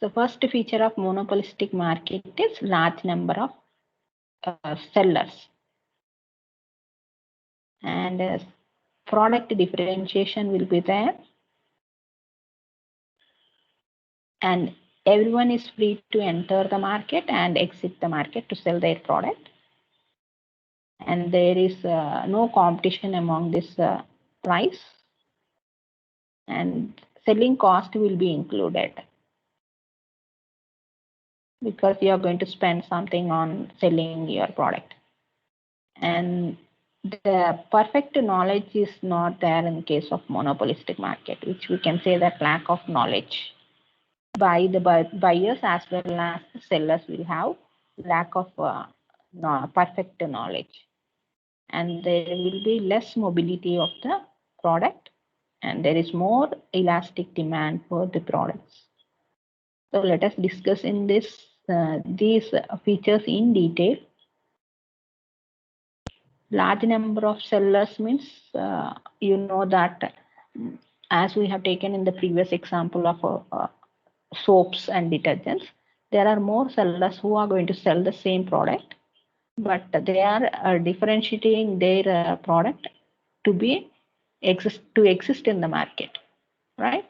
The first feature of monopolistic market is large number of sellers, and product differentiation will be there, and everyone is free to enter the market and exit the market to sell their product, and there is no competition among this price, and selling cost will be included because you are going to spend something on selling your product. And the perfect knowledge is not there in case of monopolistic market, which we can say that lack of knowledge by the buyers as well as the sellers will have lack of perfect knowledge, and there will be less mobility of the product, and there is more elastic demand for the products. So let us discuss in this these features in detail. Large number of sellers means you know that as we have taken in the previous example of soaps and detergents, there are more sellers who are going to sell the same product, but they are differentiating their product to exist in the market, right?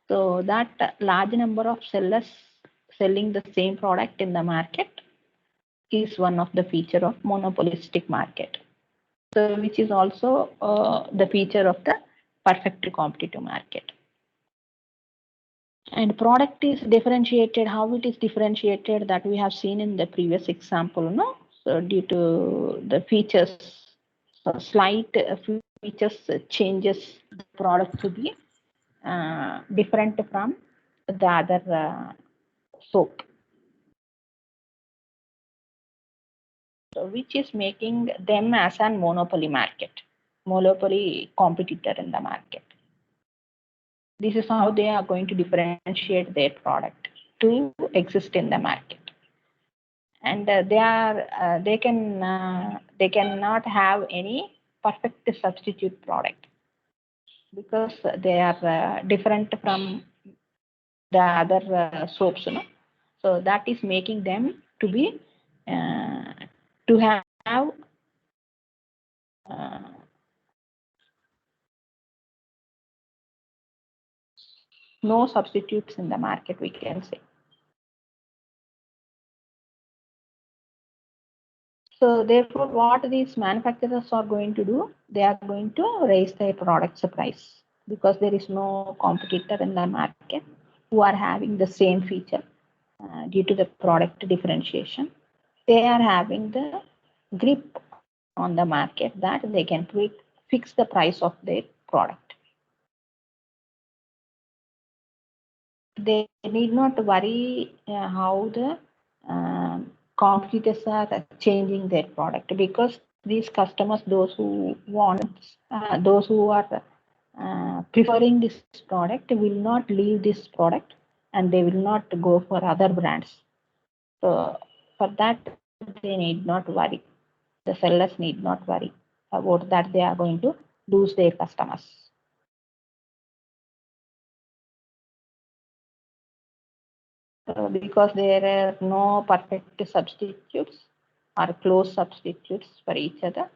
So that large number of sellers selling the same product in the market is one of the feature of monopolistic market. So which is also the feature of the perfect competitive market. And product is differentiated. How it is differentiated, that we have seen in the previous example, no? So due to the features, slight features changes the product to be different from the other soap. So which is making them as a monopoly competitor in the market. This is how they are going to differentiate their product to exist in the market. And they cannot have any perfect substitute product because they are different from the other soaps, no? So that is making them to be to have no substitutes in the market, we can say. So therefore, what these manufacturers are going to do, they are going to raise their product's price because there is no competitor in the market who are having the same feature due to the product differentiation. They are having the grip on the market that they can fix the price of their product. They need not worry how the competitors are changing their product, because these customers, those who are preferring this product, will not leave this product and they will not go for other brands. So for that, they need not worry. The sellers need not worry about that they are going to lose their customers. Because there are no perfect substitutes or close substitutes for each other.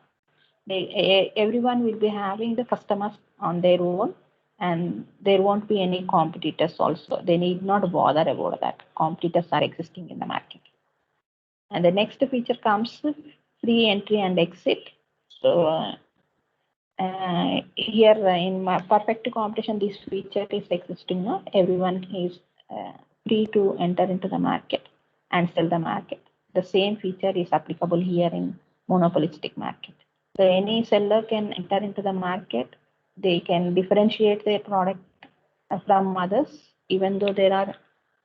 Everyone will be having the customers on their own, and there won't be any competitors also. They need not bother about that. Competitors are existing in the market. And the next feature comes free entry and exit. So here in my perfect competition, this feature is existing. No? Everyone is free to enter into the market and sell the market. The same feature is applicable here in monopolistic market. So any seller can enter into the market. They can differentiate their product from others, even though there are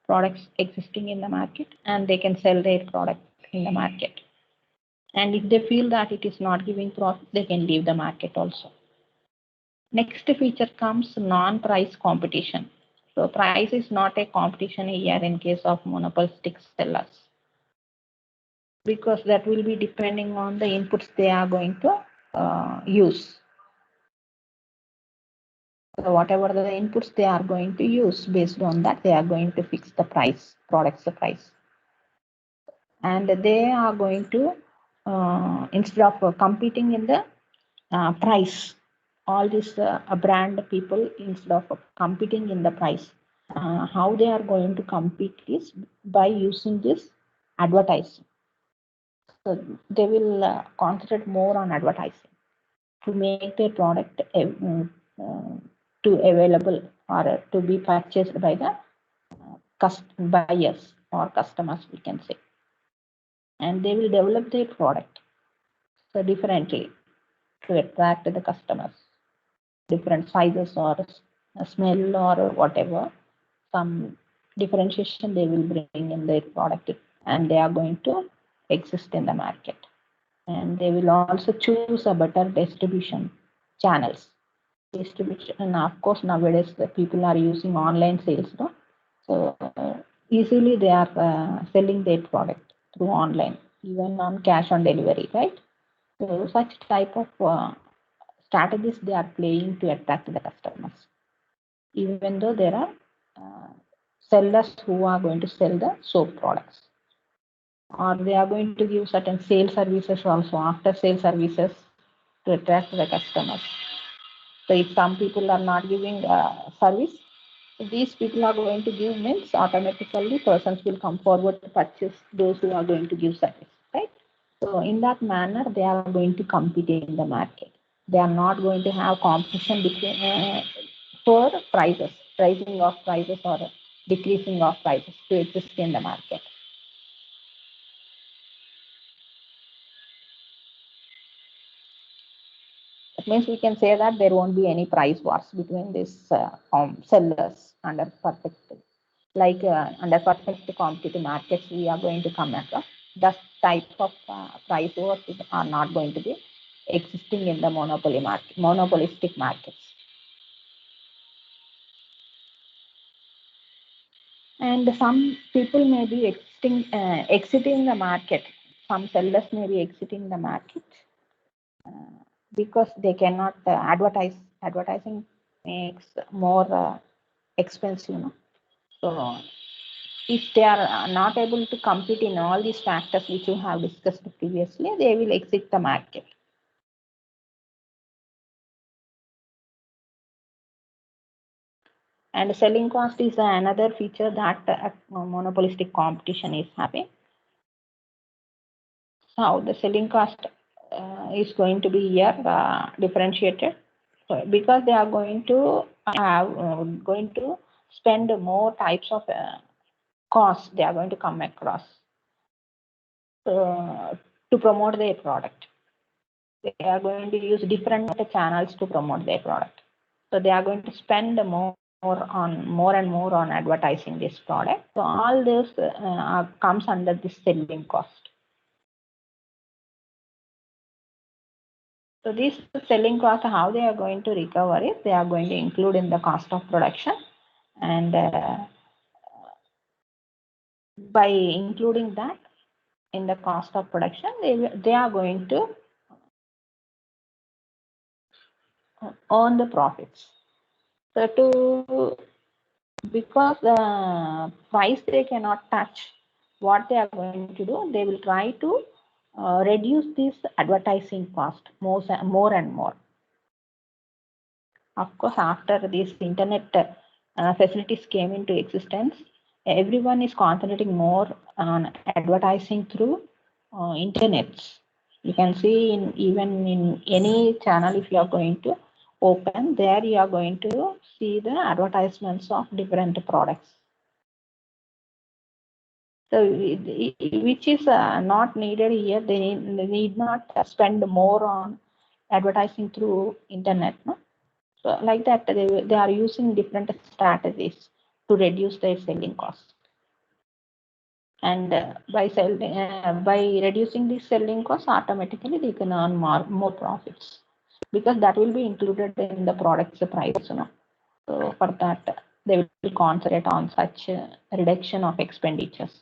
products existing in the market, and they can sell their product in the market. And if they feel that it is not giving profit, they can leave the market also. Next feature comes non-price competition. So price is not a competition here in case of monopolistic sellers, because that will be depending on the inputs they are going to use. So whatever the inputs they are going to use, based on that, they are going to fix the price, product's the price. And they are going to, instead of competing in the price, all these brand people, instead of competing in the price, how they are going to compete is by using this advertising. So they will concentrate more on advertising to make their product to available or to be purchased by the buyers or customers, we can say. And they will develop their product so differently to attract the customers, different sizes or smell or whatever, some differentiation they will bring in their product, and they are going to exist in the market. And they will also choose a better distribution channels. Distribution, and of course nowadays the people are using online sales, no? So easily they are selling their product through online, even on cash on delivery, right? So such type of strategies they are playing to attract the customers, even though there are sellers who are going to sell the soap products, or they are going to give certain sales services also, after sale services, to attract the customers. So if some people are not giving service, these people are going to give, means automatically persons will come forward to purchase those who are going to give service, right? So in that manner, they are going to compete in the market. They are not going to have competition between for prices, rising of prices or decreasing of prices to exist in the market. That means we can say that there won't be any price wars between these sellers under perfect, like under perfect competitive markets we are going to come across. That type of price wars are not going to be existing in the monopolistic markets. And some people may be exiting the market. Some sellers may be exiting the market because they cannot advertise. Advertising makes more expensive, no? So if they are not able to compete in all these factors which you have discussed previously, they will exit the market. And selling cost is another feature that monopolistic competition is having. How the selling cost is going to be here differentiated. So because they are going to spend more types of costs they are going to come across to promote their product. They are going to use different channels to promote their product. So they are going to spend more and more on advertising this product. So all this comes under this selling cost. So this selling cost, how they are going to recover it, they are going to include in the cost of production, and by including that in the cost of production, they are going to earn the profits. So because the price they cannot touch, what they are going to do, they will try to reduce this advertising cost more and more. Of course, after these internet facilities came into existence, everyone is concentrating more on advertising through internets. You can see even in any channel, if you are going to open, there you are going to see the advertisements of different products. So which is not needed here. They need not spend more on advertising through internet, no? So like that, they are using different strategies to reduce their selling costs. And by reducing the selling costs, automatically they can earn more profits, because that will be included in the product's price, you know. So for that, they will concentrate on such reduction of expenditures.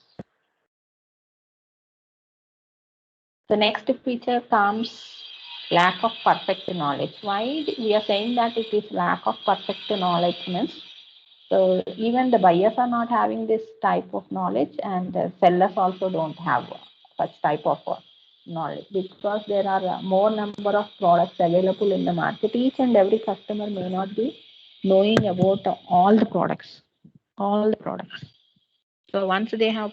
The next feature comes lack of perfect knowledge. Why we are saying that it is lack of perfect knowledge means, so even the buyers are not having this type of knowledge, and the sellers also don't have such type of knowledge, because there are more number of products available in the market. Each and every customer may not be knowing about all the products. So once they have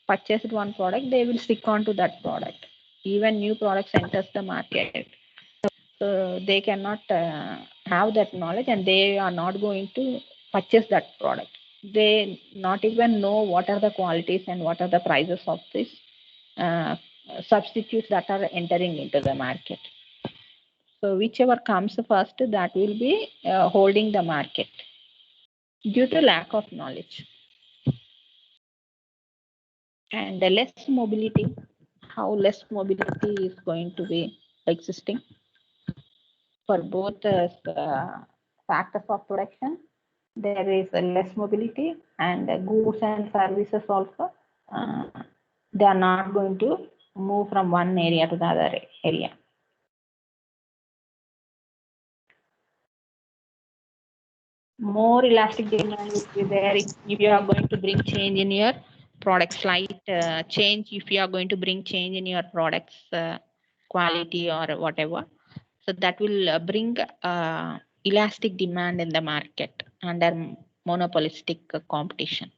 purchased one product, they will stick on to that product. Even new products enters the market, so they cannot have that knowledge, and they are not going to purchase that product. They not even know what are the qualities and what are the prices of this uh, substitutes that are entering into the market. So whichever comes first, that will be holding the market due to lack of knowledge. And the less mobility, how less mobility is going to be existing for both factors of production. There is less mobility, and goods and services also, they are not going to move from one area to the other area. More elastic demand will be there if you are going to bring change in your product, slight change, if you are going to bring change in your products quality or whatever. So that will bring elastic demand in the market under monopolistic competition.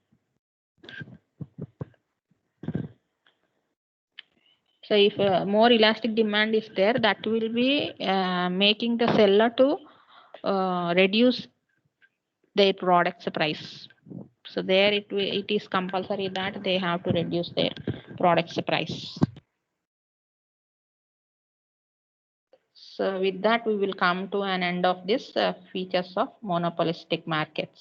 So if more elastic demand is there, that will be making the seller to reduce their product's price. So there it is compulsory that they have to reduce their product's price. So with that, we will come to an end of this features of monopolistic markets.